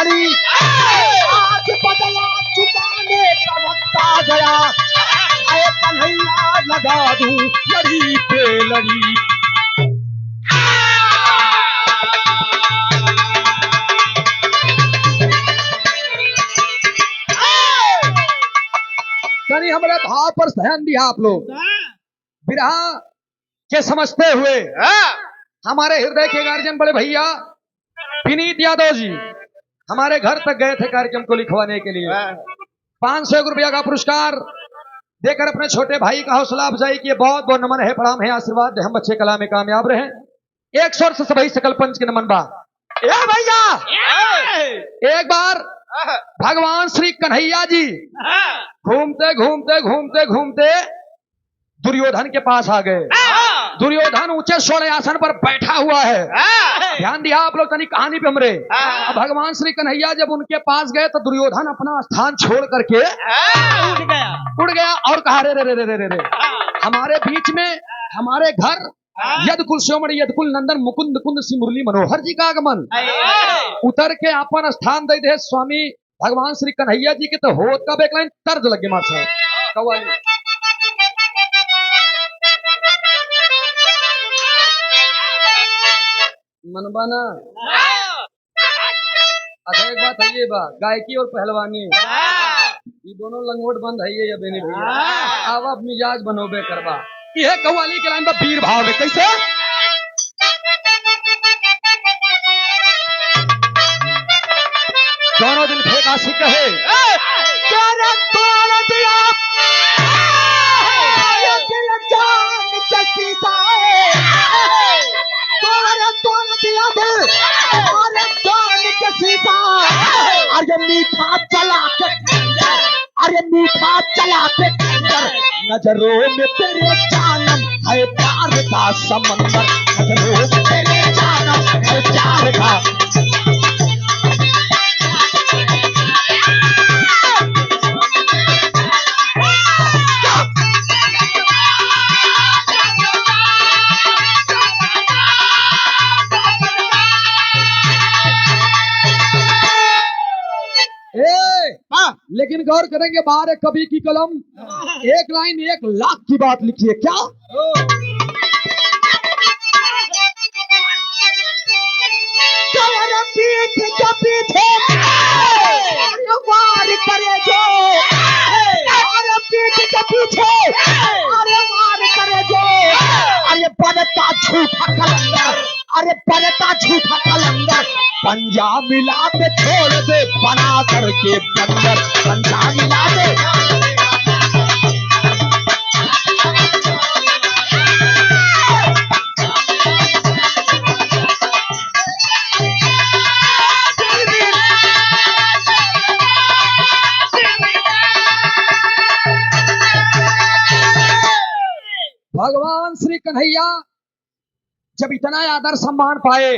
घड़ी, आज बदला चुकाने का वक्त आ गया। अरे कन्हैया लगा दूं लड़ी पे लड़ी। यानी हमारे भाव पर ध्यान दिया आप लोग। विरहा के समझते हुए हमारे हृदय के गार्जियन बड़े भैया विनीत यादव जी हमारे घर तक गए थे कार्यक्रम को लिखवाने के लिए। 500 रुपया का पुरस्कार देकर अपने छोटे भाई का हौसला अफजाई किए। बहुत बहुत नमन है, प्रणाम है, आशीर्वाद है, हम अच्छे कला में कामयाब रहे। 100 से सभी सकल पंच के नमन बा। भैया एक बार भगवान श्री कन्हैया जी घूमते घूमते घूमते घूमते दुर्योधन के पास आ गए। दुर्योधन ऊंचे स्वर्ण आसन पर बैठा हुआ है। ध्यान दिया आप लोग तनी कहानी पे हमरे। अब भगवान श्री कन्हैया जब उनके पास गए तो दुर्योधन अपना स्थान छोड़ करके उड़ गया और कहा रे रे रे रे रे रे हमारे बीच में हमारे घर यदकुल शिरोमणि यदकुल नंदन मुकुंद कुंद सी मुरली मनोहर जी का आगमन। उतर के अपन स्थान दे दे स्वामी भगवान श्री कन्हैया जी के तो होत का बेकलाइन तर्ज लगे मार साहब कव्वाली। मनबाना अच्छा एक बात है ये बात गायकी और पहलवानी ये दोनों लंगोट बंद है ये बेनी भैया। अब मिजाज बनोबे करवा यह कव्वाली के लाइन पर वीर भाव है कैसे। दोनों दिल फेंका सी कहे अरे मीठा चला के अरे मीठा चला के नजरों में तेरे जानम है प्यार का समंदर। नजरों में तेरे जानम है प्यार का। लेकिन गौर करेंगे बाहर एक कवि की कलम एक लाइन 1 लाख की बात लिखी है क्या। पीठ के पीछे वार करे जो अरे पीठ के पीछे अरे वार करे जो अरे बनता झूठा कलंदर अरे बनता झूठा कलंदर पंजा मिला के छोड़ दे बना करके बंदर पंजा मिला दे। भगवान श्री कन्हैया जब इतना आदर सम्मान पाए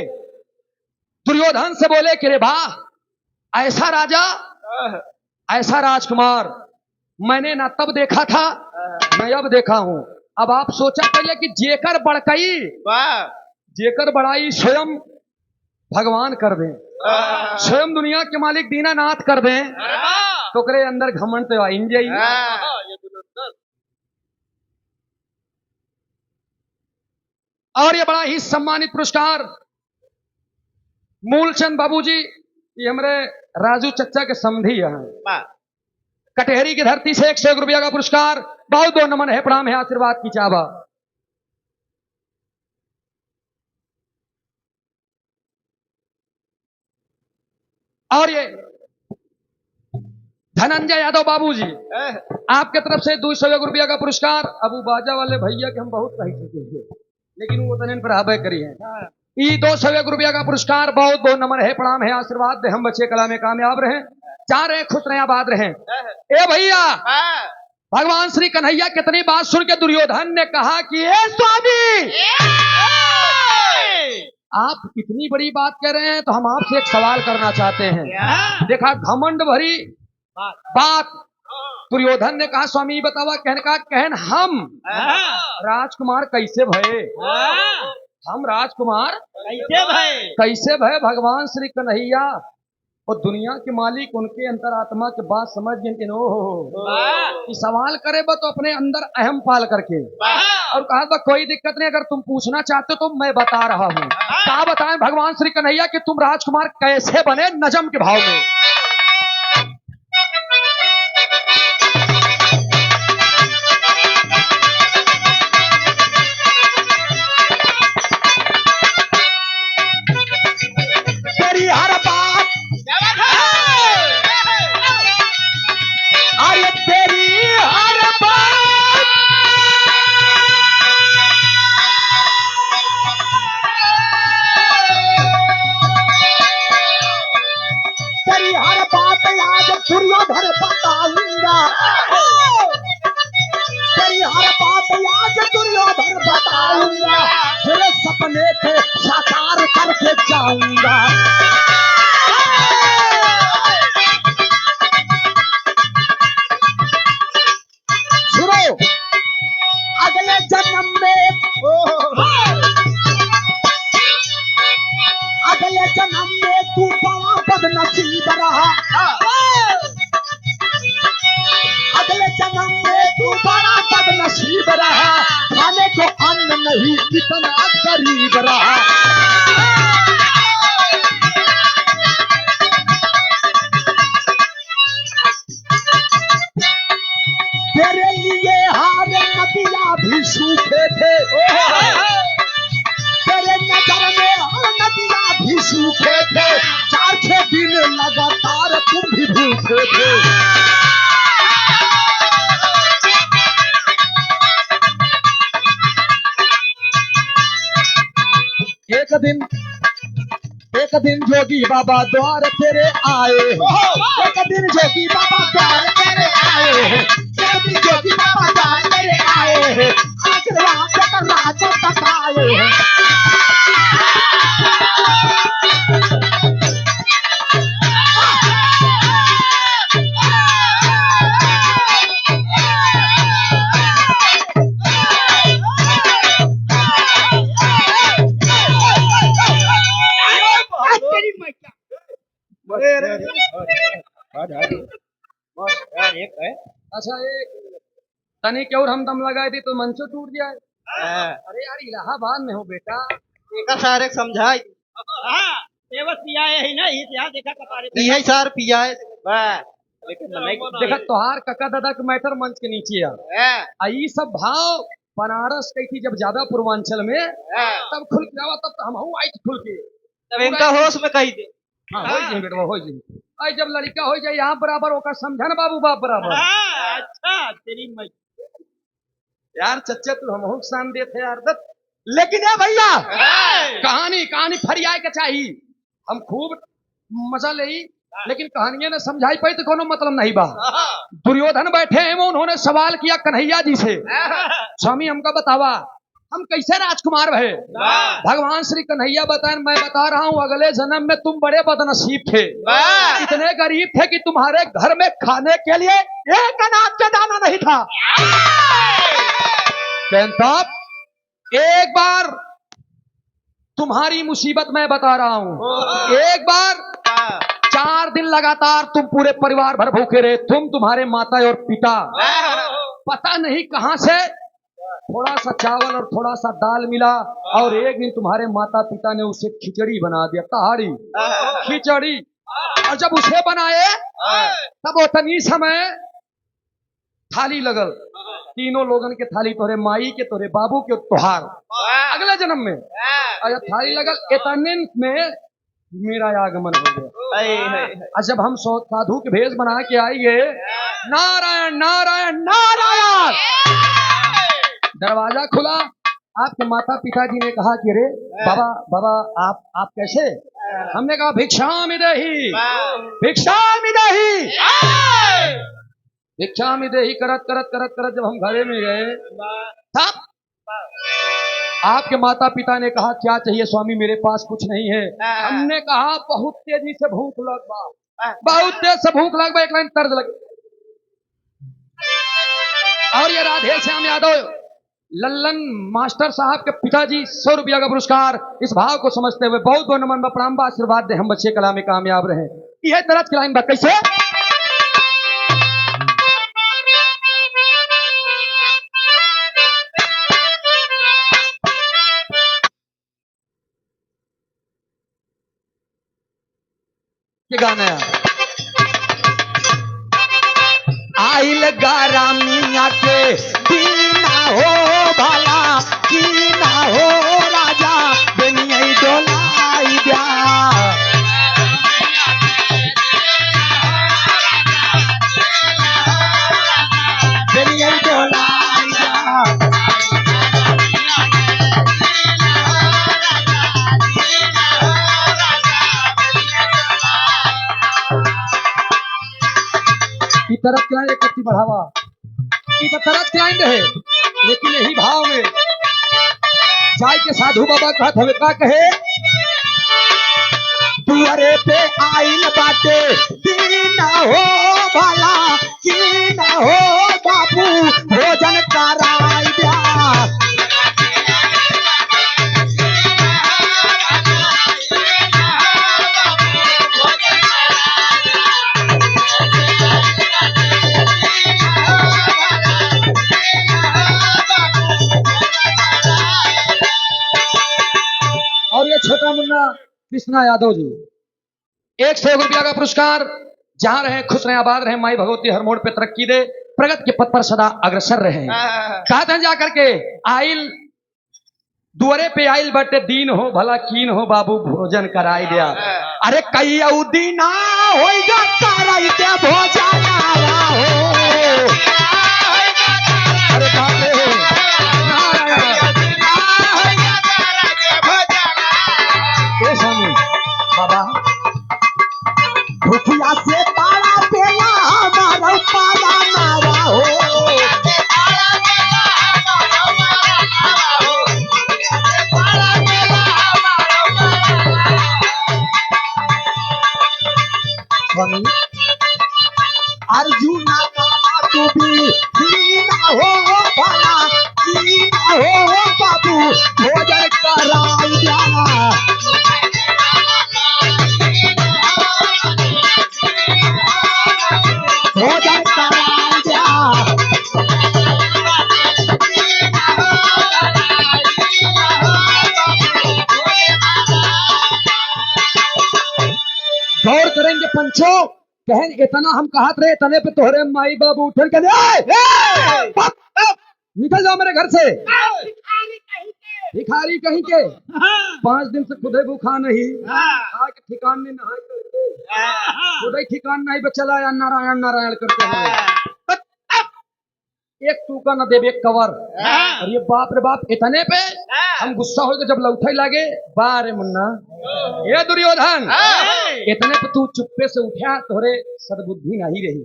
दुर्योधन से बोले कि रे वाह ऐसा राजा ऐसा राजकुमार मैंने ना तब देखा था मैं अब देखा हूं। अब आप सोचा पहले कि जेकर बड़कई जेकर बड़ाई स्वयं भगवान कर दें स्वयं दुनिया के मालिक दीनानाथ कर दें तो करे अंदर घमंड तो आइन जाइए। और ये बड़ा ही सम्मानित पुरस्कार मूलचंद बाबूजी ये हमारे राजू चच्चा के समधी हैं कटहरी की धरती से 101 रुपया का पुरस्कार। बहुत बहुत नमन है, प्रणाम है, आशीर्वाद की चावा। और ये धनंजय यादव बाबूजी आपके तरफ से 201 रुपया का पुरस्कार। अबू बाजा वाले भैया के हम बहुत कही चुके लेकिन वो तने पर हाबे करी है। ये 201 रुपया का पुरस्कार बहुत बहुत नमन है, प्रणाम है, आशीर्वाद दे, हम बच्चे कला में कामयाब रहे, जा रहे खुश रहे, आबाद रहे। ए भैया भगवान श्री कन्हैया कितनी बात सुन के दुर्योधन ने कहा कि ए स्वामी आप इतनी बड़ी बात कह रहे हैं तो हम आपसे एक सवाल करना चाहते हैं। देखा घमंड भरी बात दुर्योधन ने कहा स्वामी बतावा कहने का कहन हम राजकुमार कैसे भये हम राजकुमार कैसे भय भगवान श्री कन्हैया और दुनिया के मालिक उनके अंतरात्मा के बात समझ गए कि सवाल करे बा तो अपने अंदर अहम पाल करके और कहा बा कोई दिक्कत नहीं, अगर तुम पूछना चाहते हो तो मैं बता रहा हूँ। क्या बताएं भगवान श्री कन्हैया कि तुम राजकुमार कैसे बने नजम के भाव में। दुर्योधन बताऊंगा, तेरी हर बात आज दुर्योधन बताऊंगा, तेरे सपने के साकार करके जाऊंगा। सुनो, अगले जन्म में तू बड़ा बदनसीब रहा, अगले जन्म में तू बड़ा बदनसीब रहा, खाने को अन्न नहीं इतना गरीब रहा। तेरे लिए हार नदियां भी सूखे थे, तेरे नजर में हर नदियां भी सूखे थे, 4-6 दिन लगातार तुम भी भूखे थे। एक दिन जोगी बाबा द्वार तेरे आए, एक दिन जोगी बाबा द्वार तेरे आए, एक दिन जोगी बाबा द्वार तेरे आए, आशीर्वाद कर राज तकाए। अच्छा एक तनिक और हम दम लगाए थे तो मंचो टूट जाए। अरे यार इलाहाबाद में हो बेटा, एक सारे समझाई यही सार पिया है, देखा तोहार कका दादा के मैटर मंच के नीचे आई सब भाव बनारस कही थी जब ज्यादा पूर्वांचल में तब खुल के जावा, तब तो हम आई खुल के तब इनका होश में कही दे। हाँ हो जी बेटा हो जी, आई जब लड़का हो जाए यहाँ बराबर होकर समझा ना बाबू बाप बराबर। अच्छा तेरी मई यार चच्चा तू हम नुकसान देते यार दत्त, लेकिन यार भैया कहानी फरियाए के चाहिए, हम खूब मजा ले लेकिन कहानियां ने समझाई पाई तो कोनो मतलब नहीं बा। दुर्योधन बैठे हैं उन्होंने सवाल किया कन्हैया जी से, स्वामी हमका बतावा हम कैसे राजकुमार भये। भगवान श्री कन्हैया बताएं मैं बता रहा हूँ अगले जन्म में तुम बड़े बदनसीब थे, इतने गरीब थे कि तुम्हारे घर में खाने के लिए एक अनाज का दाना नहीं था। एक बार तुम्हारी मुसीबत मैं बता रहा हूँ, एक बार 4 दिन लगातार तुम पूरे परिवार भर भूखे रहे, तुम तुम्हारे माता और पिता, पता नहीं कहां से थोड़ा सा चावल और थोड़ा सा दाल मिला और एक दिन तुम्हारे माता पिता ने उसे खिचड़ी बना दिया, तहाड़ी खिचड़ी, और जब उसे बनाए तब उतनी समय थाली लगल, तीनों लोगन के थाली, तोरे माई के, तोरे बाबू के, तोहार अगले जन्म में, और थाली लगल इतने में मेरा आगमन हो गया। और जब हम साधु के भेष बना के आएंगे, नारायण नारायण नारायण, दरवाजा खुला, आपके माता पिताजी ने कहा कि अरे बाबा आप कैसे? हमने कहा भिक्षामिदेहि भिक्षामिदेहि करत जब हम घरे में गए तब आपके माता पिता ने कहा क्या चाहिए स्वामी, मेरे पास कुछ नहीं है। हमने कहा बहुत तेजी से भूख लग बा, बहुत तेज से भूख लग बा, एक लाइन तर्ज लगे। और ये राधे श्याम यादव लल्लन मास्टर साहब के पिताजी 100 रुपया का पुरस्कार, इस भाव को समझते हुए बहुत बहुत नमन प्रणाम, आशीर्वाद दे हम बच्चे कला में कामयाब रहे। ये तरह की लाइन बा कैसे? ये गाना है आइल गारा मिया के दीना हो भला कीना हो राजा बेनिया डोलाई द्या बेनिया डोलाई द्या ई तरफ के लाइन एक कत्ती बढ़ावा ई तो तरफ के लाइन रहे, लेकिन यही भाव में जाय के साधु बाबा कहत हवे का कहे? दुआरे पे आइल बाटे दीना हो भला कीना हो बाबू भोजन कराई द्या और ये छोटा मुन्ना कृष्णा यादव जी 101 रुपया का पुरस्कार। जहां रहे खुश रहे आबाद रहे, माई भगवती हर मोड़ पे तरक्की दे, प्रगति के पथ पर सदा अग्रसर रहे। कहते हैं जाकर के आइल दुआरे पे आइल बटे दीन हो भला कीन हो बाबू भोजन कराई दिया। अरे कई दीना होइगा कराई द्या भोजन हो अरे बाप रे ए स्वामी बाबा भूखिया से तारा पेला हमारा पाला नारा हो स्वामी अर्जुना का तू भी दीना हो भला कीना हो बाबू भोजन कराई द्या भोजन कराई द्या गौर करेंगे पंचो, कहें इतना हम कहत रहे इतने पे तोहरे माई बाबू उठल के निकल जाओ मेरे घर से। भिखारी कहीं के 5 दिन से खुदे भूखा नहीं, खा के ठिकान नहीं, नहाए करते खुदे ठिकान नहीं बचला या नारायण नारायण करते हुए एक टूका न देव एक कवर। और ये बाप रे बाप इतने पे हम गुस्सा हो गए जब लौटे लागे। बारे मुन्ना ये दुर्योधन इतने पे तू चुप्पे से उठा, तोहरे सदबुद्धि नहीं रही।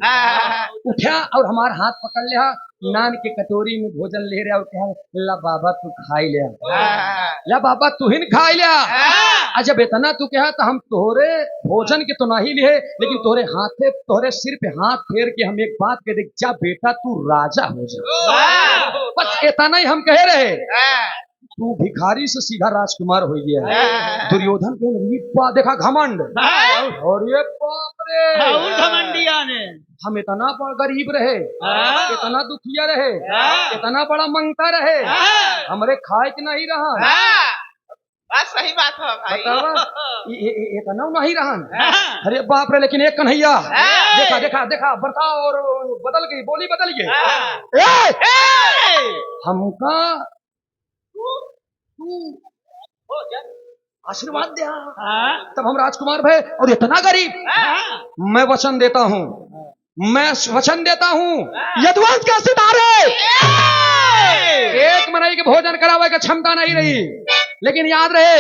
उठा और हमार हाथ पकड़ लिया, नान के कटोरी में भोजन ले रहा और कहा ला बाबा तू खाई लिया, ला बाबा तू ही खाई लिया। जब इतना तू कहा तो हम तोहरे भोजन के तो नहीं लिए, लेकिन तोहरे हाथे तोहरे सिर पे हाथ फेर के हम एक बात कह दे, जा बेटा तू राजा हो जा। बस इतना ही हम कह रहे, तू भिखारी से सीधा राजकुमार हो गया। दुर्योधन को देखा घमंड, और ये बाप रे घमंडिया ने हम इतना बड़ा गरीब रहे, इतना दुखिया रहे, इतना बड़ा मंगता रहे, हमरे खाए के नहीं रहा। बात सही बात है भाई। इतना नहीं रहा। अरे बाप रे, लेकिन एक कन्हैया देखा देखा देखा बता और बदल गई, बोली बदल गई। हमका आशीर्वाद दिया तब हम राजकुमार भय, और इतना गरीब। मैं वचन देता हूँ, मैं वचन देता हूँ यदुवंश का सितारे एक मनाई के भोजन करावे का क्षमता नहीं रही, लेकिन याद रहे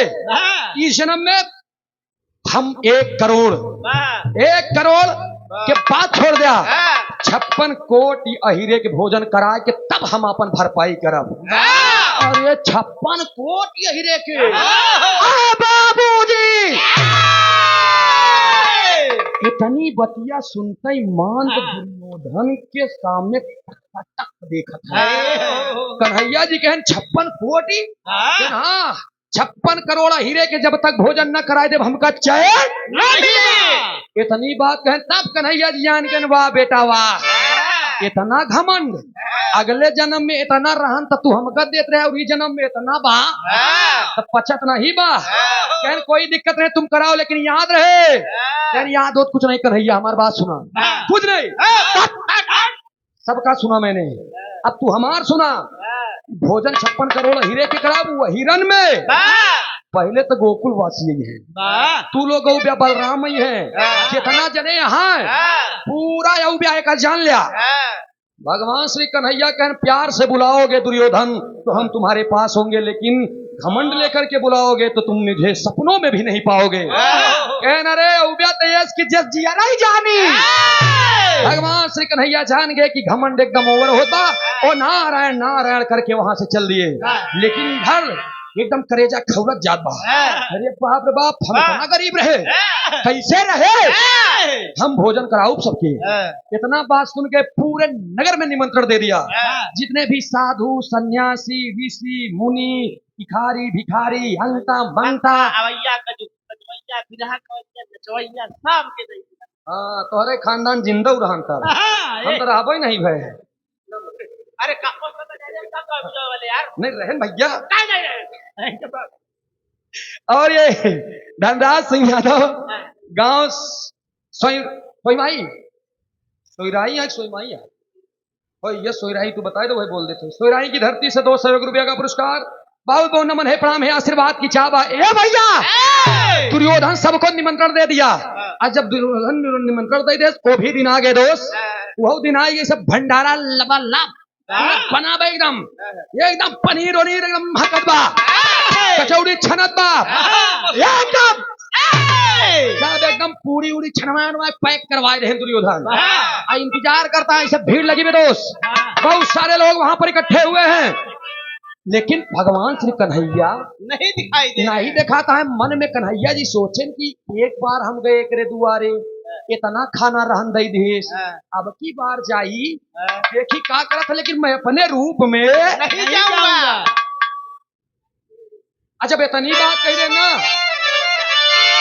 इस जन्म में हम 1 करोड़ के बाद छोड़ दिया 56 कोटि अहिरे के भोजन कराए के तब हम अपन भरपाई करब। और ये 56 कोटि अहिरे के बाबूजी इतनी बतिया सुनते ही मान दुर्योधन के सामने टक देखा था। कन्हैया जी कहन 56 कोटि, हाँ 56 करोड़ हीरे के जब तक भोजन न कराए देव हमका चैन नहीं। इतनी बात कहे तब कन्हैया जी जान के वाह बेटा वाह, इतना घमंड, अगले जन्म में इतना रहन तो तू हमका देते रहे और जन्म में इतना बा तो पचत नहीं बा। कहन कोई दिक्कत नहीं तुम कराओ लेकिन याद रहे, कहन याद हो कुछ नहीं कन्हैया हमारी बात सुना, कुछ नहीं सबका सुना मैंने, अब तू हमार सुना। भोजन 56 करोड़ हीरे के कराबू हिरन में पहले तो गोकुल वासी है, तू लोग बलराम ही है, जितना जने यहाँ पूरा यह का जान लिया। भगवान श्री कन्हैया कहन प्यार से बुलाओगे दुर्योधन तो हम तुम्हारे पास होंगे, लेकिन घमंड लेकर के बुलाओगे तो तुम मुझे सपनों में भी नहीं पाओगे। कहन अरे उबिया तेज की जस जिया नहीं जानी। भगवान श्री कन्हैया जान गए कि घमंड एकदम ओवर होता और नारायण नारायण करके वहां से चल दिए, लेकिन घर एकदम करेजा खौलत जात बा। अरे बाप रे बाप, हम इतना गरीब रहे, कैसे रहे, हम भोजन कराऊ सबके। इतना बात सुन के पूरे नगर में निमंत्रण दे दिया, जितने भी साधु सन्यासी ऋषि मुनि भिखारी भिखारी हंता मंता तोहरे खानदान जिंदा रहन तर हम तो रहबे नहीं भय। अरे यार नहीं रहन भैया। और ये धनराज सिंह यादव गांव सोईमाई सोईराई है सोईमाई है ये सोईराई तू बताए तो वही बोल देते। सोईराई की धरती से 200 रुपया का पुरस्कार, बहुत बहुत नमन है, प्रणाम है, आशीर्वाद की चाबा। ए भैया दुर्योधन सबको निमंत्रण दे दिया, और जब दुर्योधन निमंत्रण दे दे वो भी दिन आ गए दोस्त, वो दिन आ गए सब भंडारा लबालब बना बा एकदम पनीर वनीर एकदम महकत बा, कचौड़ी छनत बा एकदम सब एकदम पूरी उड़ी छनवा पैक करवाए रहे दुर्योधन। इंतजार करता है, सब भीड़ लगी में दोस्त, बहुत सारे लोग वहां पर इकट्ठे हुए हैं, लेकिन भगवान श्री कन्हैया नहीं दिखाता है। मन में कन्हैया जी सोचें कि एक बार हम गए करे दुआरे इतना खाना रहन दई देश, अब की बार जाई देखी का करत है, लेकिन मैं अपने रूप में नहीं जाऊंगा। अच्छा इतनी बात कह रहे ना,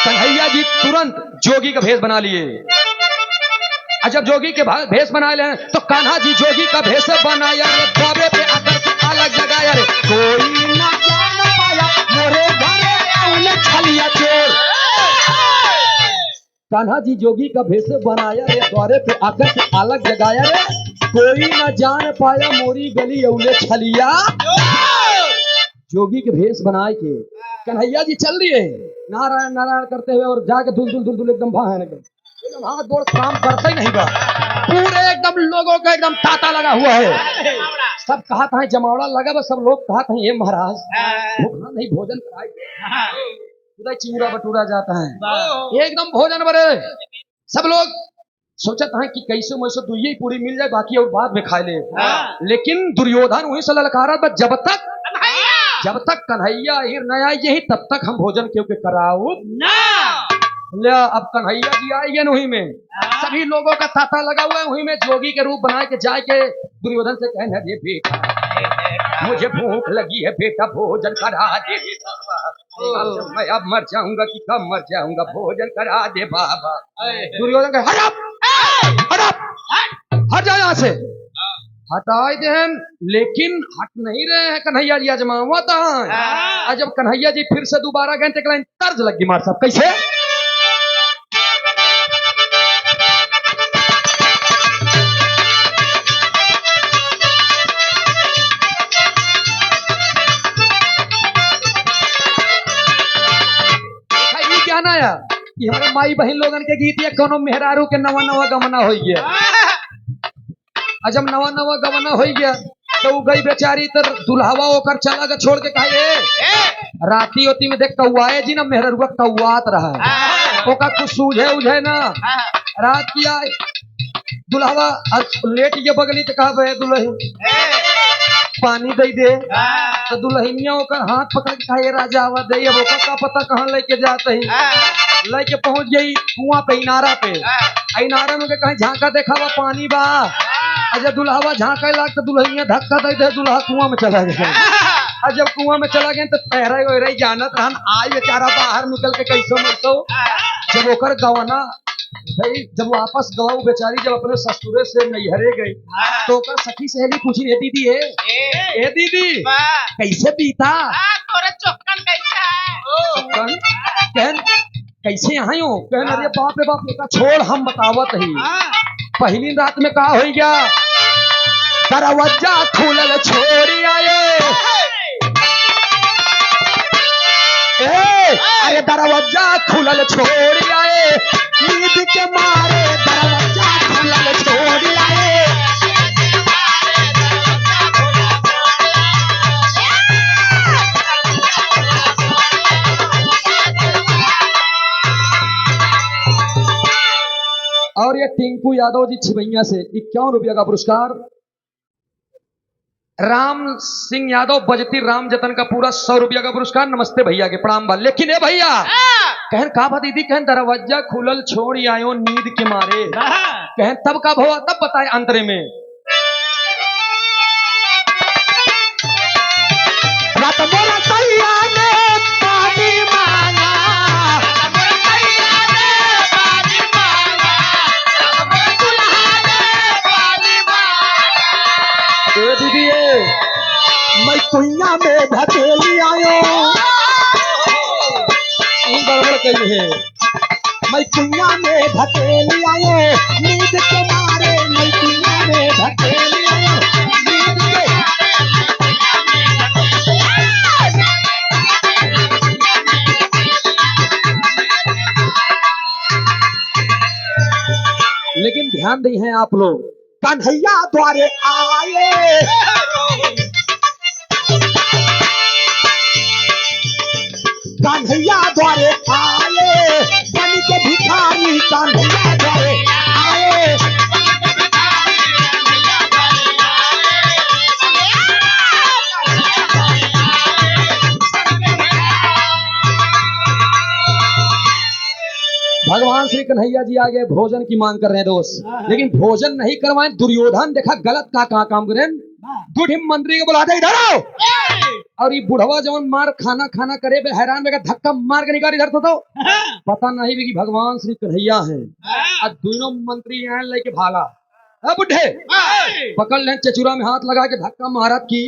कन्हैया जी तुरंत जोगी का भेष बना लिए। जब जोगी के भेष बनाए ले तो कान्हा जी जोगी का भेष बनाया, बाबे पे आकर के अलग लगाया रे, कोई ना जान पाया मोरे घरे आउले छलिया चोर। कान्हा जी जोगी का भेष बनाया रे, द्वारे पे आकर के अलग जगाया रे, कोई ना जान पाया मोरी गली औले छलिया। जोगी के भेष बनाए के कन्हैया जी चल दिए नारायण नारायण करते हुए, और जाके धुल धुल धुल धुल एकदम भाग एकदम हाथ गोड़ काम करता ही नहीं बा। पूरे एकदम लोगों का एकदम तांता लगा हुआ है, सब कहा था जमावड़ा लगा बस, सब लोग कहा था ये महाराज भूखना नहीं भोजन कराए, उधर चिंगड़ा बटूरा जाता है एकदम भोजन बरे। सब लोग सोचता है कि कैसे वैसे दुई ही पूरी मिल जाए बाकी और बाद में खा ले, लेकिन दुर्योधन वहीं से ललकारा बस जब तक कन्हैया हिर न आई यही तब तक हम भोजन क्योंकि कराओ ना। अब कन्हैया जी आएंगे वहीं में, सभी लोगों का तांता लगा हुआ है, वहीं में जोगी के रूप बना के जाके दुर्योधन से कहना दे बेटा मुझे भूख लगी है बेटा भोजन करा दे, मैं अब मर जाऊंगा कि कब मर जाऊंगा, भोजन करा दे बाबा। दुर्योधन कहे हट जा यहाँ से, हटाए दे, लेकिन हट नहीं रहे हैं कन्हैया जी आजमावता है। जब कन्हैया जी फिर से दोबारा गए तो तर्ज लगी मार साहब कैसे, क्या ना यार कि हमारे माई बहन लोगन के गीत ये कोनो मेहरारू के नवा नवा गमना हो गया, जब नवा नवा गमना हो गया तो गई बेचारी तर दुल्हावा होकर चला गया छोड़ के कहे राती होती में देख कौआए जी ना मेहरुआ कौआत रहा ओका कुछ सूझे उझे ना। रात की आए दुल्हावा लेट के बगली तो कहा दुल्हन पानी दे दे, तो दुल्हनिया ओकर हाथ पकड़ के कहा राजा आवा दे, अब ओका का पता कहाँ लेके जाते ही लेके पहुंच गई कुआं पे इनारा पे, इनारा में कहीं झांका देखा हुआ पानी बा, जब दुल्हावा झांका लग तो दुल्हनिया धक्का दे दे दुल्हा कुआं में चला गया। और जब कुआं में चला गया तो तैरा वैरा जानत रहन, आज बेचारा बाहर निकल के कैसो मरसो, जब ओकर गवाना भाई जब वापस गवाऊ बेचारी जब अपने ससुरे से नैहरे गई तो ओकर सखी सहेली पूछी, ए दीदी ए दीदी वाह कैसे बीता? तोरा चौकन कैसा है कहन कैसे यहाँ हो? कहन अरे बाप रे बाप बेटा छोड़ हम बतावत ही। पहली रात में का हो गया, दरवाजा खुलल छोड़ी आए, अरे दरवाजा खुलल छोड़ी आए, नींद के मारे दरवाजा खुलल छोड़ी आए। और ये टिंकू यादव जी छिबैया से 51 रुपया का पुरस्कार, राम सिंह यादव बजती राम जतन का पूरा 100 रुपया का पुरस्कार। नमस्ते भैया के प्रणाम बा। लेकिन ए भैया कहन का बा दीदी, कहन दरवाजा खुलल छोड़ी आयो नींद के मारे, कहन तब का भवा तब बताए अंतरे में। रात मोरा सैया ने पानी मांगा, ए दीदी मैं कुइया में धकेली आयो, गड़बड़ कही है, मैं कुइया में धकेली आयो नींद के मारे, मैं कुइया में धकेली आयो नींद के। लेकिन ध्यान दी हैं आप लोग, कन्हैया द्वारे आए, कन्हैया द्वारे आए, बन के भिखारी कन्हैया द्वारे आए। भगवान श्री कन्हैया जी आगे भोजन की मांग कर रहे हैं दोस्त, लेकिन भोजन नहीं करवाएं। दुर्योधन देखा गलत का काम करें, दूढ़ी मंत्री के बुलाते इधर आओ, और ये बुढ़वा जवन मार खाना खाना करे बे हैरान बेगा धक्का मार के निकाल इधर तो पता नहीं भी कि भगवान श्री कन्हैया है। अब दोनों मंत्री यहाँ लेके भागा, अब बुढ़े पकड़ लें, चचुरा में हाथ लगा के धक्का महाराज की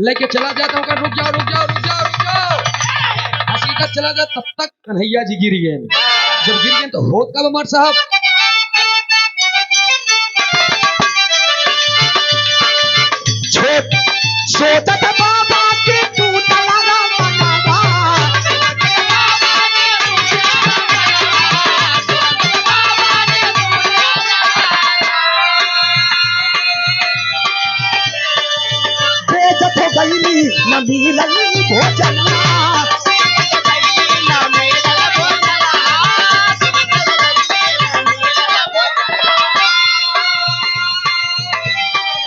लेके चला जाता हूँ, रुक जाओ रुक जाओ रुक जाओ रुक जाओ, हंसी तक चला जाए। तब तक कन्हैया जी गिर गए। जब गिर गए तो होत का बमर साहब, सोचत बाबा के तू तलारा बनावा, बेजत हो गई न मिलई भोजना,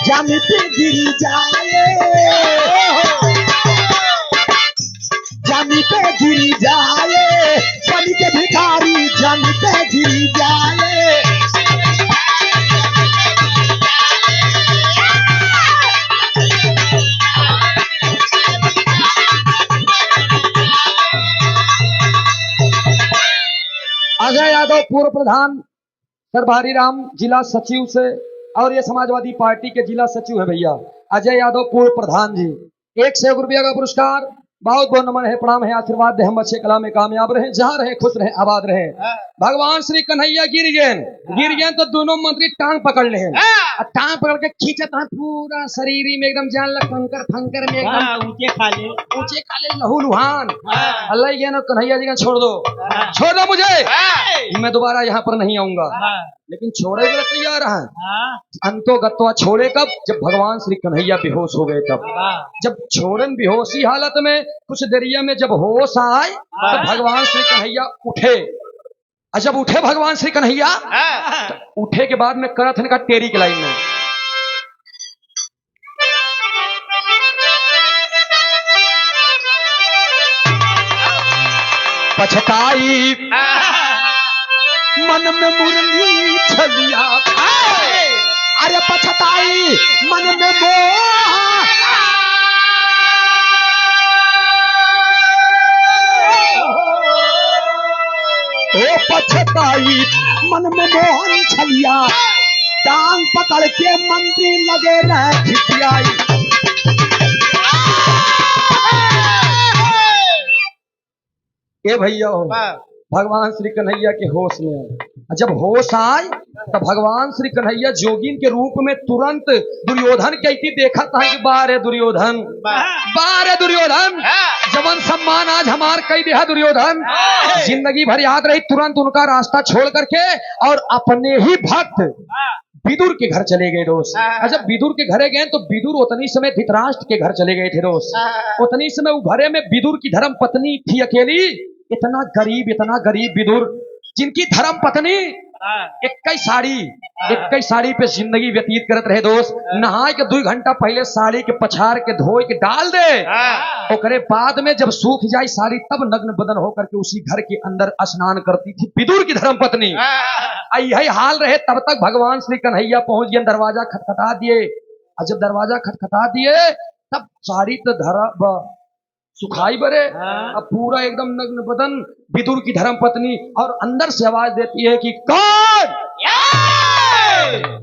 जामी पे गिरी जाए, जामी पे गिरी जाए, बन के भिखारी जामी पे गिरी जाए। अजय यादव पूर्व प्रधान सरभारी राम जिला सचिव से, और ये समाजवादी पार्टी के जिला सचिव है भैया अजय यादव पूर्व प्रधान जी, 101 रुपया का पुरस्कार। बहुत बहुत नमन है, प्रणाम है, आशीर्वाद दे, हम अच्छे कला में कामयाब रहे, जहाँ रहे खुश रहे आबाद रहे। भगवान श्री कन्हैया गिर गए तो दोनों मंत्री टांग पकड़ ले, टांग पकड़ के खींचत है पूरा शरीर में एकदम जान लग फंकर फंकर में एकदम ऊंचे खाले लहू लुहान। अल्लाह गया ना कन्हैया जी का छोड़ दो मुझे, मैं दोबारा यहाँ पर नहीं आऊंगा। लेकिन छोड़े के लिए तैयार है, अंतो गत्वा छोड़े कब, जब भगवान श्री कन्हैया बेहोश हो गए तब। जब छोड़न बेहोशी हालत में कुछ देरिया में जब होश आए तो भगवान श्री कन्हैया उठे। और जब उठे भगवान श्री कन्हैया तो उठे के बाद में करत का टेरी के लाइन में, पछताई मन में मुरली छलिया, अरे पछताई मन में मोह, ओ पछताई मन में मोहन छलिया, टांग पकड़ के मंत्री लगे रहे ठिठियाई। ए भैया हो, भगवान श्री कन्हैया के होश में आए। जब होश आए तो भगवान श्री कन्हैया जोगिन के रूप में तुरंत दुर्योधन के इति देखा था कि बारे दुर्योधन, बारे दुर्योधन, जवन सम्मान आज हमार कई दिया दुर्योधन। जिंदगी भर याद रही, तुरंत उनका रास्ता छोड़ करके और अपने ही भक्त विदुर के घर चले गए दोस्त। जब विदुर के घरे गए तो विदुर उतनी समय धृतराष्ट्र के घर चले गए थे दोस्त। उतनी समय वो घरे में विदुर की धर्म पत्नी थी अकेली। इतना गरीब विदुर, जिनकी धर्म पत्नी 21 साड़ी पे जिंदगी व्यतीत करत रहे दोस्त। नहाए के 2 घंटा पहले साड़ी के पछाड़ के धोए के डाल दे, ओकरे बाद में जब सूख जाए साड़ी तब नग्न बदन होकर के उसी घर के अंदर स्नान करती थी विदुर की धर्म पत्नी। यही हाल रहे तब तक भगवान श्री कन्हैया पहुंच गए, दरवाजा खटखटा दिए। और जब दरवाजा खटखटा दिए तब साड़ी तो धरा सुखाई बरे, अब पूरा एकदम नग्न बदन विदुर की धर्म पत्नी, और अंदर से आवाज देती है कि कौन?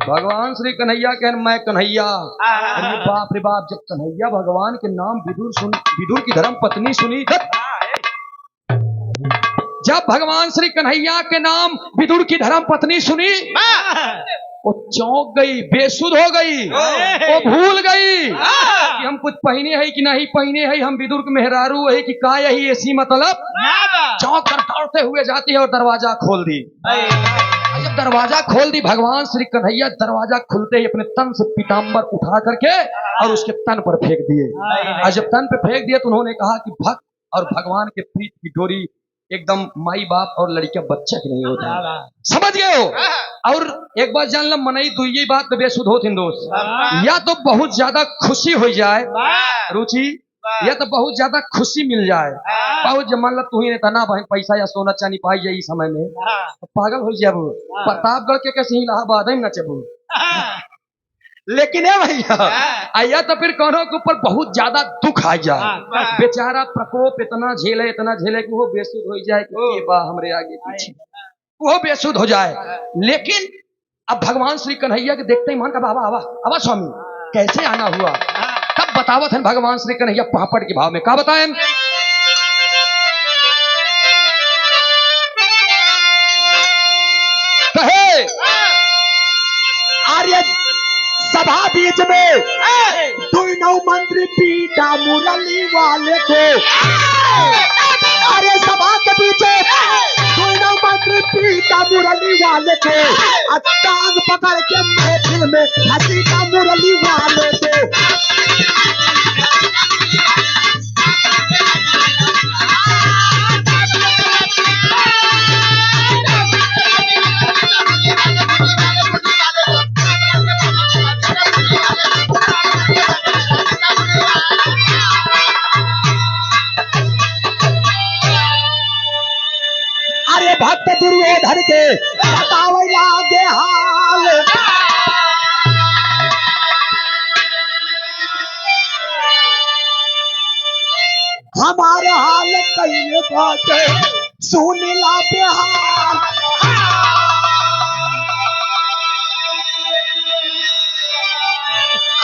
भगवान श्री कन्हैया कहन मैं कन्हैया। अरे बाप रे बाप, जब कन्हैया भगवान के नाम विदुर की धर्म पत्नी सुनी, जब भगवान श्री कन्हैया के नाम विदुर की धर्म पत्नी सुनी, वो चौंक गई, बेसुध हो गई, वो भूल गई कि हम कुछ पहने है कि नहीं पहने है, हम विदुर के मेहरारू है कि का यही ऐसी मतलब। चौंक कर दौड़ते हुए जाती है और दरवाजा खोल दी। जब दरवाजा खोल दी भगवान श्री कन्हैया, दरवाजा खुलते ही अपने तन से पीताम्बर उठा करके और उसके तन पर फेंक दिए। और जब तन पे फेंक दिए तो उन्होंने कहा कि भक्त और भगवान के प्रीत की डोरी एकदम माई बाप और लड़कियां बच्चा की नहीं होता, समझ गए हो। और एक बात जान लो, मनई तो यही बात पे बेसुध होती दोस्त, या तो बहुत ज्यादा खुशी हो जाए रुचि, या तो बहुत ज्यादा खुशी मिल जाए। बहुत जब मान लो तू ही तना बहन पैसा या सोना चांदी पाई जाए इस समय में, तो पागल हो जाए। प्रतापगढ़ के कैसे इलाहाबाद ही न चबू, लेकिन है भैया आया तो फिर कौनों के ऊपर बहुत ज्यादा दुख आ जाए, बेचारा प्रकोप इतना झेले कि वो बेसुध हो जाए कि बा हमरे आगे पीछे, वो बेसुध हो जाए। लेकिन अब भगवान श्री कन्हैया के देखते ही मन का बाबा आवा स्वामी कैसे आना हुआ, तब बतावत है भगवान श्री कन्हैया पापड़ के भाव में का बताएं। कहे आर्य सभा बीच में 2 मंत्री पीटा मुरली वाले को। अरे सभा के पीछे 2 मंत्री पीटा मुरली वाले को, टांग पकड़ के महफिल में हंसी का मुरली वाले को। अरे भक्त दुर्योधन के बतावे लागे हाल, हमारे हाल कहीं बाटे सुन ला बिहार।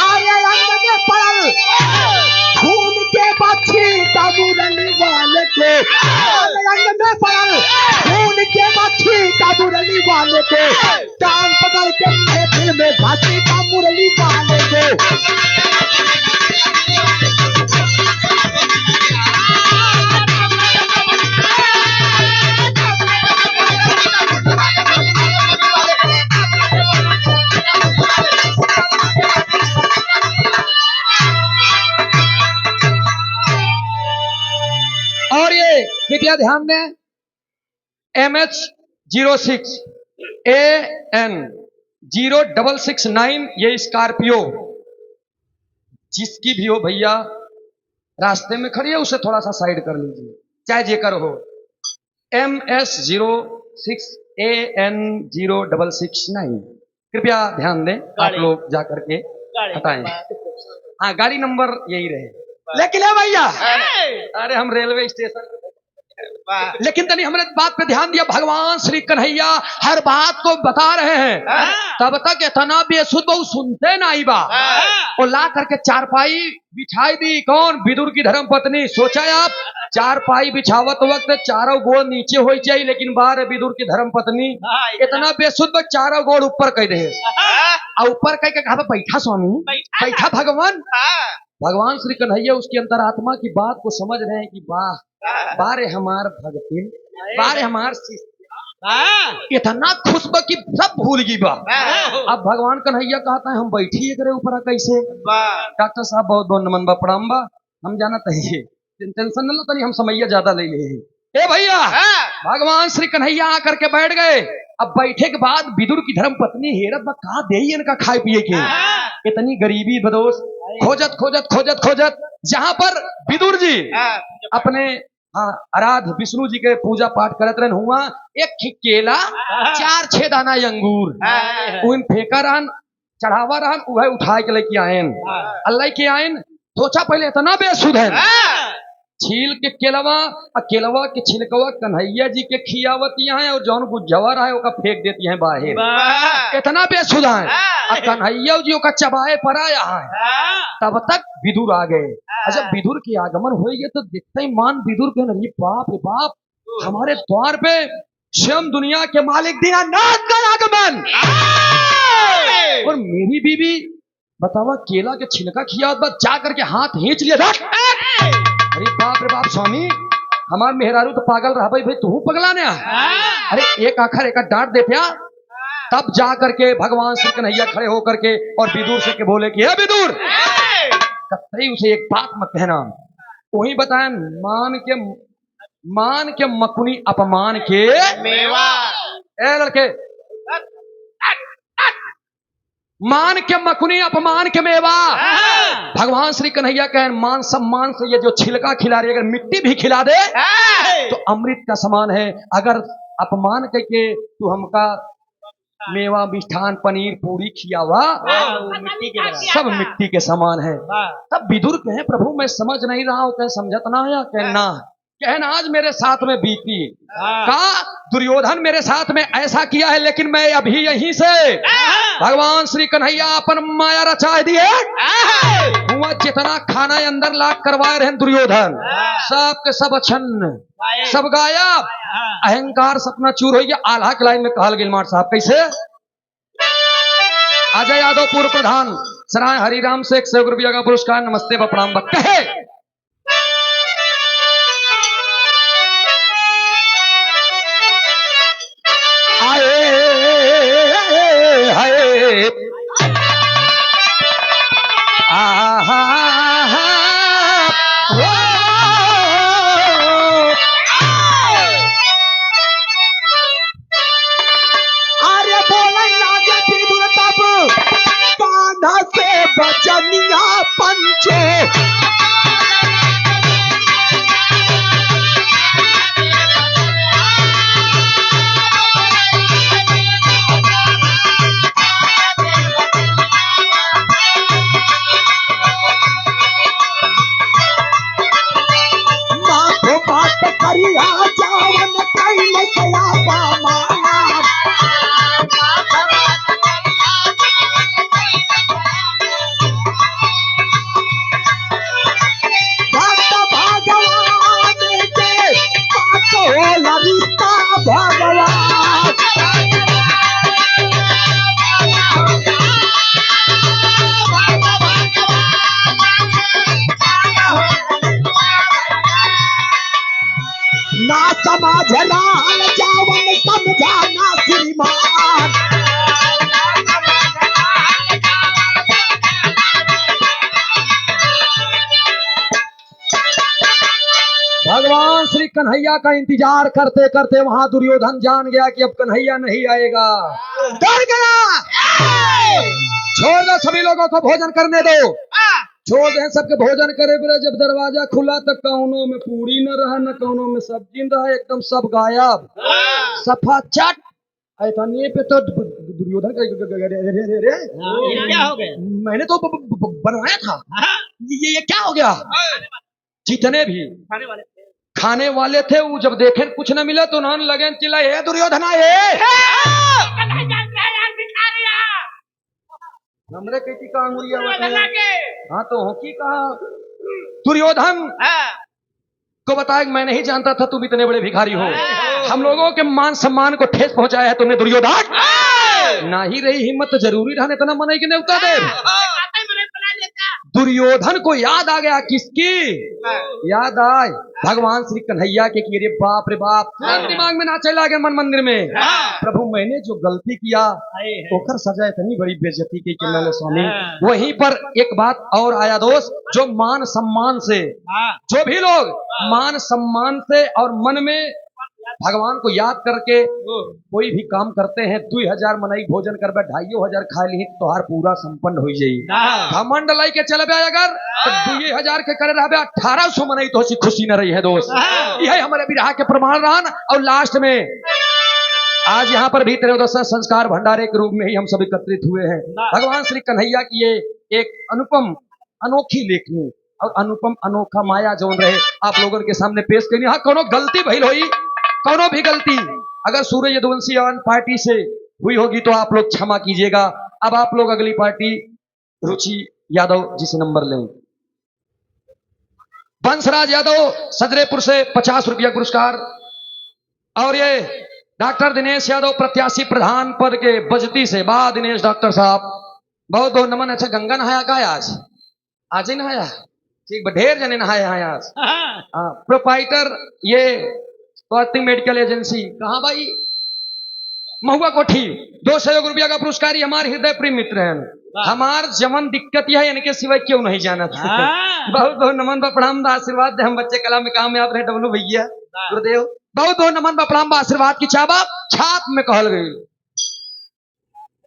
अरे रंग में पड़ल खून के बच्ची का मुरली वाले को, रंग में पड़ल खून के बच्ची का मुरली वाले को, टांग पकड़ के महफिल में घाटी का मुरली वाले को। और ये कृपया ध्यान दें, MH06 AN 0669 ये स्कॉर्पियो जिसकी भी हो भैया, रास्ते में खड़ी है उसे थोड़ा सा साइड कर लीजिए, चाहे जेकर हो। MS06 AN 0669 कृपया ध्यान दें, आप लोग जा करके हटाएं। हाँ, गाड़ी नंबर यही रहे। लेकिन है भैया, अरे हम रेलवे स्टेशन वाह लेकिन तनी हमने बात पे ध्यान दिया, भगवान श्री कन्हैया हर बात को बता रहे हैं, तब तक इतना बेसुध बहु सुनते नहीं बा। और ला करके चारपाई बिछाई दी, कौन? विदुर की धर्म पत्नी। सोचा आप, चारपाई बिछावत वक्त चारों गोड़ नीचे हो चाहिए, लेकिन बार विदुर की धर्म पत्नी इतना बेसुध बा, चारों गोड़ ऊपर कह दे, और ऊपर कह के कहा बैठा स्वामी, बैठा भगवान। भगवान श्री कन्हैया उसकी अंतरात्मा की बात को समझ रहे हैं कि वाह, बारे हमार भगतिन, बारे हमार शिष्य, इतना खुश बा कि सब भूल गई बा। अब भगवान कन्हैया कहता है हम बैठिए करे ऊपर कैसे? डॉक्टर साहब बहुत बहुत नमन बा, प्रणाम बा, हम जाना चाहिए, टेंशन न लो तनी, हम समैया ज्यादा ले ले। ए भैया, भगवान श्री कन्हैया आकर के बैठ गए। अब बैठे के बाद विदुर की धर्म पत्नी हेरत बा, कहा दे इनका खाए पिए के, इतनी गरीबी बदोश, खोजत खोजत खोजत खोजत जहां पर विदुर जी अपने आराध विष्णु जी के पूजा पाठ करत रहन, हुआ एक केला 4-6 दाना अंगूर उन फेंका रहन, चढ़ावा रहन, वह उठा के लेके आयन। अल्लाह के आयन, सोचा पहले इतना बेसुध है, छील के केलवा के छिलकवा कन्हैया जी के खियावतियां हैं, और जौन गुज्जवा रहा है ओका फेंक देती हैं बाहर, इतना बेसुध है। और कन्हैया जी ओका चबाए पर आया है, तब तक विदुर आ गए। जब विदुर की आगमन हो गए तो देखते ही मान विदुर के नरिये, बाप रे बाप, हमारे द्वार पे स्वयं दुनिया के मालिक दीनानाथ का आगमन। और मेरी बीवी बतावा केला के छिलका खिया, बस जा करके हाथ खींच लिया, अरे बाप रे बाप स्वामी, हमार मेहरारू तो पागल रहा भाई, तू पगला ने, अरे एक आखिर एक डांट दे पिया। तब जा करके भगवान श्री कन्हैया खड़े होकर के और विदुर से के बोले कि हे विदुर, कतई उसे एक बात मत कहना, वही बताया, मान के मकुनी अपमान के मेवा। ए लड़के, मान के मकुनी अपमान के मेवा। भगवान श्री कन्हैया कहे मान सम्मान से ये जो छिलका खिला रही, अगर मिट्टी भी खिला दे तो अमृत का समान है, अगर अपमान करके तू हमका मेवा मिष्ठान पनीर पूरी खियावा सब मिट्टी के समान है। तब विदुर कहे प्रभु मैं समझ नहीं रहा हूं, कहे समझत ना या कहना, कहना आज मेरे साथ में बीती, कहा दुर्योधन मेरे साथ में ऐसा किया है, लेकिन मैं अभी यहीं से भगवान श्री कन्हैया अपन माया रचा दिए, हुआ जितना खाना अंदर लाग करवाए रहे दुर्योधन, सब के सब छन्न, सब गायब, अहंकार सपना चूर हो गया। आल्हा के लाइन में कहल गिल मार साहब कैसे? अजय यादव पूर्व प्रधान सराय हरिराम से 100 रुपया का पुरस्कार, नमस्ते बप्रणाम कहे। अरे बोले लागे विदुर तब कान्हा से बचनिया पंचो, करिया जावन कैल सयाबा माना, भक्त भगवान के बात होला रिश्ता भगवान, ना समाज लाल जावन समझाना श्रीमान, भगवान श्री कन्हैया का इंतजार करते करते वहां दुर्योधन जान गया कि अब कन्हैया नहीं आएगा, डर गया। छोड़ दो सभी लोगों को भोजन करने दो, छोड़ दे सबके भोजन करे बिना। जब दरवाजा खुला तो कौनों में पूरी न रहा, न कौनों में सब्जी न रहा, एकदम सब गायब, सफा चट। ऐतने पे तो दुर्योधन क्या हो गया? मैंने तो बनवाया था, ये क्या हो गया? जितने भी खाने वाले थे वो जब देखे कुछ न मिला तो उन्होंने लगे चिल्लाए, "हे दुर्योधना हे!" हमरे कहती का अंगुलिया हाँ तो हो की कहा दुर्योधन को बताया कि मैं नहीं जानता था तुम इतने बड़े भिखारी हो, हम लोगों के मान सम्मान को ठेस पहुंचाया है तुमने दुर्योधन। ना ही रही हिम्मत जरूरी रहने इतना मन कि नहीं उतर दे। दुर्योधन को याद आ गया किसकी याद आए भगवान श्री कन्हैया के कि अरे बाप रे बाप दिमाग में ना चला गया मन मंदिर में प्रभु मैंने जो गलती किया ओकर सजा इतनी बड़ी बेइज्जती की कि मैंने स्वामी। वहीं पर एक बात और आया दोस्त, जो मान सम्मान से जो भी लोग मान सम्मान से और मन में भगवान को याद करके कोई भी काम करते हैं 2000 मनई भोजन कर 2500 खा ली तो तोहार पूरा संपन्न हो जाये। घमंड लाई के चल बे अगर तो 2000 के करे रहे 1800 मनई तो खुशी न रही है दोस्त। यह हमारे विराह के प्रमाण रहन। और लास्ट में आज यहाँ पर भी त्रयोदशा संस्कार भंडारे के रूप में ही हम सब एकत्रित हुए हैं। भगवान श्री कन्हैया की ये एक अनुपम अनोखी लेखनी और अनुपम अनोखा माया जोन रहे आप लोगों के सामने पेश करनी। हाँ कोनो गलती भइल होई, कोनो भी गलती अगर सूर्य यदुवंशी पार्टी से हुई होगी तो आप लोग क्षमा कीजिएगा। अब आप लोग अगली पार्टी रुचि यादव जी से नंबर लें। बंसराज यादव सदरेपुर से 50 रुपया पुरस्कार। और ये डॉक्टर दिनेश यादव प्रत्याशी प्रधान पद के बजती से बा दिनेश डॉक्टर साहब बहुत बहुत नमन। अच्छा गंगा नहाया का आज ही नहाया ठीक ढेर जने नहाए हैं आज। प्रोपाइटर ये मेडिकल एजेंसी कहाँ भाई महुआ कोठी 200 रुपया का पुरस्कार हमारे हृदय प्रिय मित्र हैं। हमार जमन दिक्कत यह है इनके सिवाय क्यों नहीं जाना था। बहुत बहुत नमन बा प्रणाम आशीर्वाद हम बच्चे कला में कामयाब रहे डब्लू भैया गुरुदेव बहुत बहुत नमन बा प्रणाम आशीर्वाद की चाबा छाप में कहल गई।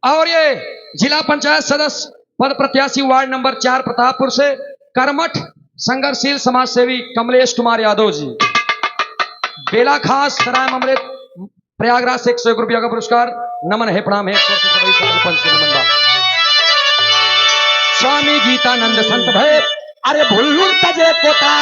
और ये जिला पंचायत सदस्य पद प्रत्याशी वार्ड नंबर 4 प्रतापपुर से कर्मठ संघर्षशील समाज सेवी कमलेश कुमार यादव जी। बेला खास सराय अमृत प्रयागराज से 101 रुपया का पुरस्कार नमन है प्रणाम है पंच के नमन बा। स्वामी गीतानंद संत भय अरे भुल्लुर तजे कोटा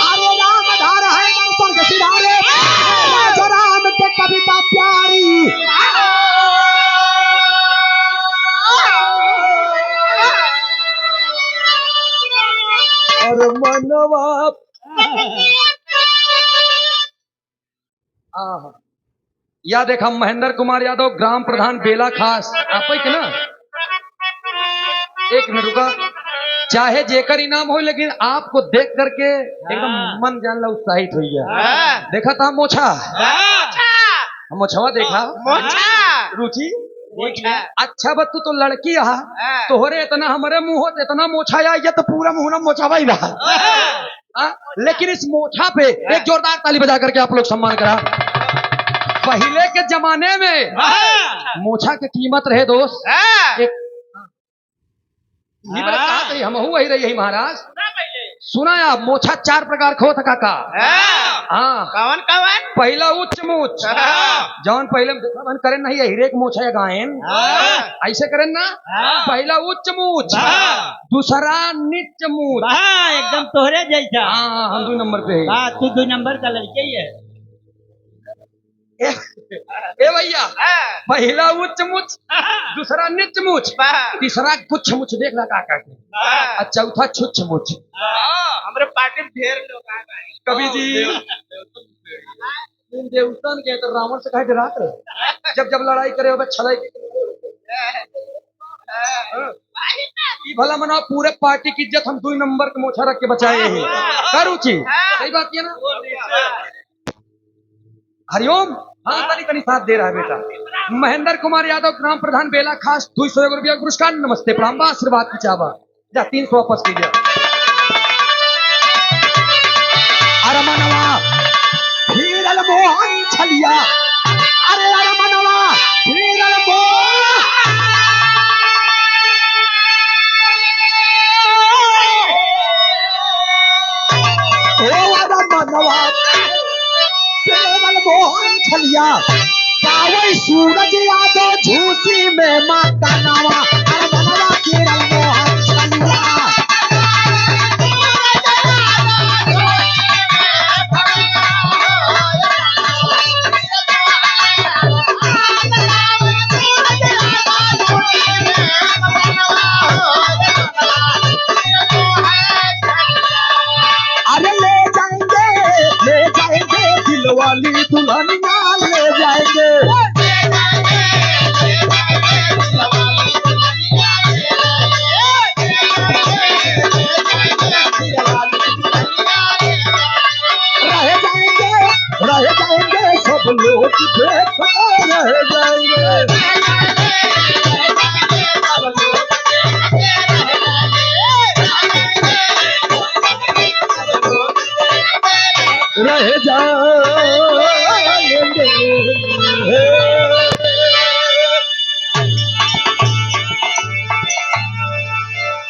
अरे राम धारा है दर्शन के सिधारे राजा राम के कविता प्यारी। और मनवा या देखा महेंद्र कुमार यादव ग्राम प्रधान बेला खास आप के ना एक मिनट रुका चाहे जेकर इनाम हो लेकिन आपको देख करके एकदम मन जान ला उत्साहित हो गया। देखा था मोछा मोछवा देखा रुचि अच्छा बत तू तो लड़की है तोहरे इतना हमारे मुंह इतना मोछा या ये तो पूरा मुंह ना मोछावा ही रहा। लेकिन इस मोछा पे एक जोरदार ताली बजा करके आप लोग सम्मान करा। पहले के जमाने में मोछा की कीमत रहे दोस्त एक हम वही रही महाराज सुना आप मोछा 4 प्रकार खो था काका। हाँ कवन कवन पहला उच्च मूछ जौन पहले करें नहीं हिरेक मोछा या गायन ऐसे करें ना। पहला उच्च मूछ दूसरा नित्य मूछ एकदम तोहरे जैसा। हाँ हम 2 नंबर पे है तू 2 नंबर का लड़के ही है। ए भैया पहला उच्च मुछ दूसरा नित्य मुछ तीसरा कुछ मुछ देख ला काका के और चौथा छुच्छ मुछ। हमारे पार्टी में ढेर लोग आ गए कवि जी देवतन के तो रावण से कहे डरात रहे जब जब लड़ाई करे हो छलाई भला मना पूरे पार्टी की इज्जत हम 2 नंबर के मोछा रख के बचाए हैं करू ची सही बात है ना। हरिओम हाँ तनी तनी साथ दे रहा है बेटा। महेंद्र कुमार यादव ग्राम प्रधान बेला खास 201 रुपया पुरस्कार नमस्ते प्रणाम आशीर्वाद की चावा जा 300 वापस कीजिए। अरे मनवा हीरल मोहन छलिया अरे मनवा हीरल मोहन ओ अरे मनवा हीरल मोहन छलिया वही सूरज यादव झूसी में माता नावा अरे मनवा किरण मोहन चलिया अरे ले जाएंगे दिलवाली दुल्हनिया ले जाएंगे रह जाएंगे सब लोग देखते रह जाएंगे रह जाएंगे